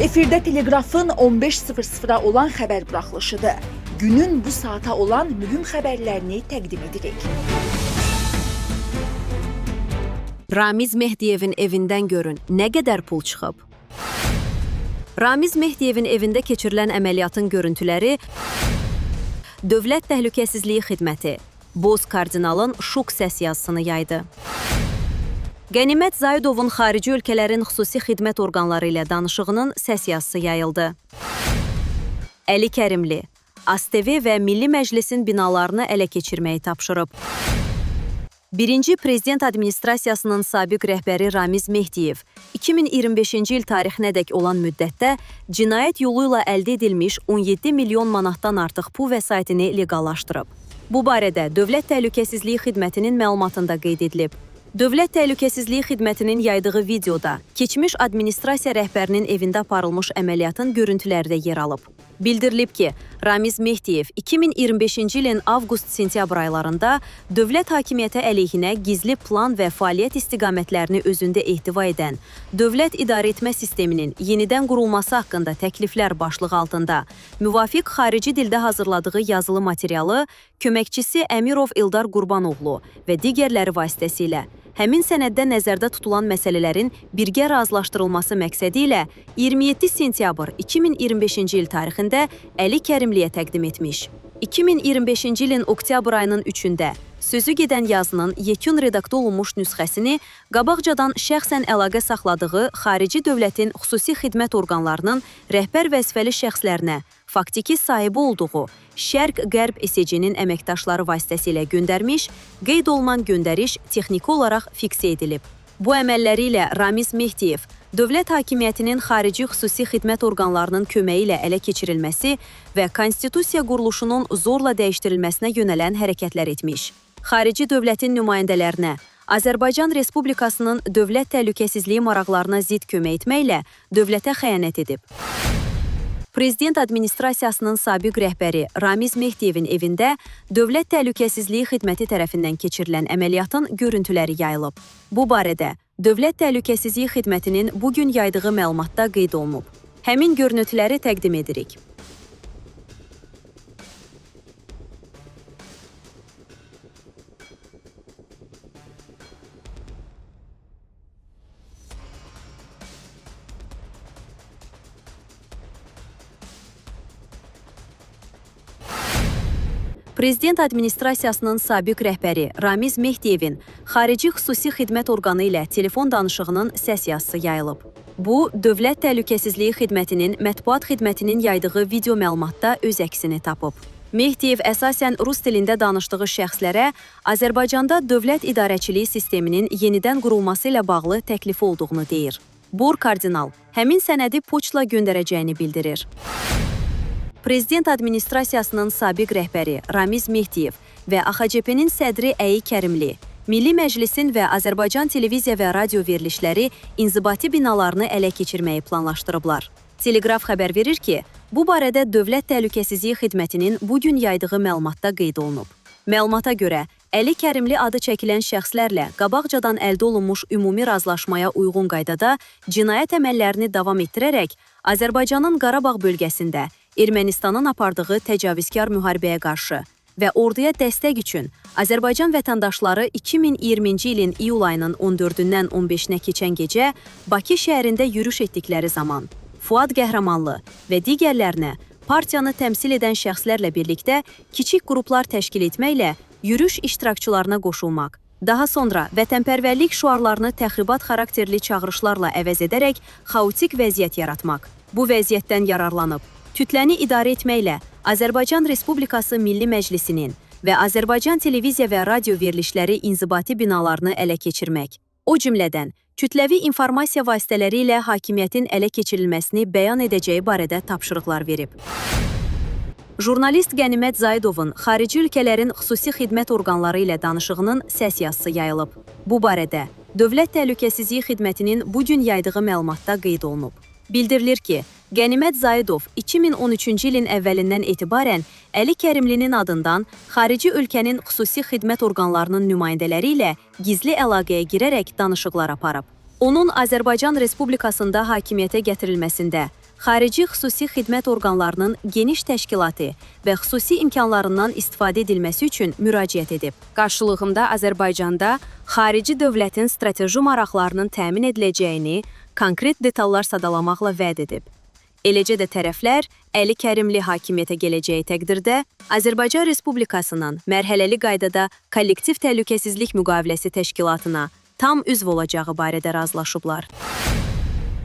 Efirdə Telegrafın 15:00-a olan xəbər buraxılışıdır. Günün bu saata olan mühüm xəbərlərini təqdim edirik. Ramiz Mehdiyevin evindən görün, nə qədər pul çıxıb? Ramiz Mehdiyevin evində keçirilən əməliyyatın görüntüləri Dövlət Təhlükəsizliyi Xidməti Boz kardinalın şok səs yazısını yaydı. Qənimət Zayidovun xarici ölkələrin xüsusi xidmət orqanları ilə danışığının səs yazısı yayıldı. Əli Kərimli, ASTV və Milli Məclisin binalarını ələ keçirməyi tapşırıb. Birinci Prezident Administrasiyasının sabiq rəhbəri Ramiz Mehdiyev 2025-ci il tarixinədək olan müddətdə cinayət yolu ilə əldə edilmiş 17 milyon manatdan artıq pul vəsaitini legallaşdırıb. Bu barədə Dövlət Təhlükəsizliyi Xidmətinin məlumatında qeyd edilib. Dövlət Təhlükəsizliyi Xidmətinin yaydığı videoda keçmiş administrasiya rəhbərinin evində aparılmış əməliyyatın görüntüləri də yer alıb. Bildirilib ki, Ramiz Mehdiyev 2025-ci ilin avqust-sentyabr aylarında dövlət hakimiyyəti əleyhinə gizli plan və fəaliyyət istiqamətlərini özündə ehtiva edən Dövlət İdarəetmə Sisteminin yenidən qurulması haqqında təkliflər başlığı altında müvafiq xarici dildə hazırladığı yazılı materialı köməkçisi Əmirov İldar Qurbanoğlu və digərləri vasitəsilə həmin sənəddə nəzərdə tutulan məsələlərin birgə razılaşdırılması məqsədi ilə 27 sentyabr 2025-ci il tarixində Əli Kərimliyə təqdim etmiş. 2025-ci ilin oktyabr ayının 3-də sözü gedən yazının yekun redaktə olunmuş nüsxəsini qabaqcadan şəxsən əlaqə saxladığı xarici dövlətin xüsusi xidmət orqanlarının rəhbər vəzifəli şəxslərinə faktiki sahibi olduğu Şərq-Qərb SC-nin əməkdaşları vasitəsilə göndərmiş, qeyd olunan göndəriş texniki olaraq fiksə edilib. Bu əməlləri ilə Ramiz Mehdiyev dövlət hakimiyyətinin xarici xüsusi xidmət orqanlarının köməyi ilə ələ keçirilməsi və konstitusiya quruluşunun zorla dəyişdirilməsinə yönələn hərəkətlər etmiş. Xarici dövlətin nümayəndələrinə Azərbaycan Respublikasının dövlət təhlükəsizliyi maraqlarına zidd kömək etməklə dövlətə xəyanət edib. Prezident Administrasiyasının sabiq rəhbəri Ramiz Mehdiyevin evində Dövlət Təhlükəsizliyi Xidməti tərəfindən keçirilən əməliyyatın görüntüləri yayılıb. Bu barədə Dövlət Təhlükəsizliyi Xidmətinin bugün yaydığı məlumatda qeyd olunub. Həmin görüntüləri təqdim edirik. Prezident Administrasiyasının sabiq rəhbəri Ramiz Mehdiyevin xarici xüsusi xidmət orqanı ilə telefon danışığının səs yazısı yayılıb. Bu, Dövlət Təhlükəsizliyi Xidmətinin mətbuat xidmətinin yaydığı video məlumatda öz əksini tapıb. Mehdiyev əsasən rus dilində danışdığı şəxslərə Azərbaycanda dövlət idarəçiliyi sisteminin yenidən qurulması ilə bağlı təklifi olduğunu deyir. Bor kardinal həmin sənədi poçtla göndərəcəyini bildirir. Prezident Administrasiyasının sabiq rəhbəri Ramiz Mehdiyev və AXCP-nin sədri Əli Kərimli, Milli Məclisin və Azərbaycan televiziya və radio verilişləri inzibati binalarını ələ keçirməyi planlaşdırıblar. Telegraf xəbər verir ki, bu barədə Dövlət Təhlükəsizliyi Xidmətinin bugün yaydığı məlumatda qeyd olunub. Məlumata görə, Əli Kərimli adı çəkilən şəxslərlə qabaqcadan əldə olunmuş ümumi razılaşmaya uyğun qaydada cinayət əməllərini davam etdirərək Azərbaycanın Qarabağ bölgəsində Ermənistanın apardığı təcavüzkar müharibəyə qarşı və orduya dəstək üçün Azərbaycan vətəndaşları 2020-ci ilin iyul ayının 14-dən 15-nə keçən gecə Bakı şəhərində yürüş etdikləri zaman Fuad Qəhrəmanlı və digərlərinə partiyanı təmsil edən şəxslərlə birlikdə kiçik qruplar təşkil etməklə yürüş iştirakçılarına qoşulmaq, daha sonra vətənpərvərlik şüarlarını təxribat xarakterli çağırışlarla əvəz edərək xaotik vəziyyət yaratmaq. Bu vəziyyətdən yararlanıb, kütləni idarə etməklə Azərbaycan Respublikası Milli Məclisinin və Azərbaycan televiziya və radio verilişləri inzibati binalarını ələ keçirmək, o cümlədən kütləvi informasiya vasitələri ilə hakimiyyətin ələ keçirilməsini bəyan edəcəyi barədə tapşırıqlar verib. Jurnalist Qənimət Zayidovun xarici ölkələrin xüsusi xidmət orqanları ilə danışığının səs yazısı yayılıb. Bu barədə Dövlət Təhlükəsizliyi Xidmətinin bugün yaydığı məlumatda qeyd olunub. Bildirilir ki, Qənimət Zayidov 2013-cü ilin əvvəlindən etibarən Əli Kərimlinin adından xarici ölkənin xüsusi xidmət orqanlarının nümayəndələri ilə gizli əlaqəyə girərək danışıqlar aparıb. Onun Azərbaycan Respublikasında hakimiyyətə gətirilməsində xarici xüsusi xidmət orqanlarının geniş təşkilatı və xüsusi imkanlarından istifadə edilməsi üçün müraciət edib. Qarşılığında Azərbaycanda xarici dövlətin strateji maraqlarının təmin ediləcəyini konkret detallar sadalamaqla vəd edib. Eləcə də tərəflər Əli Kərimli hakimiyyətə gələcəyi təqdirdə Azərbaycan Respublikasının mərhələli qaydada kollektiv təhlükəsizlik müqaviləsi təşkilatına tam üzv olacağı barədə razılaşıblar.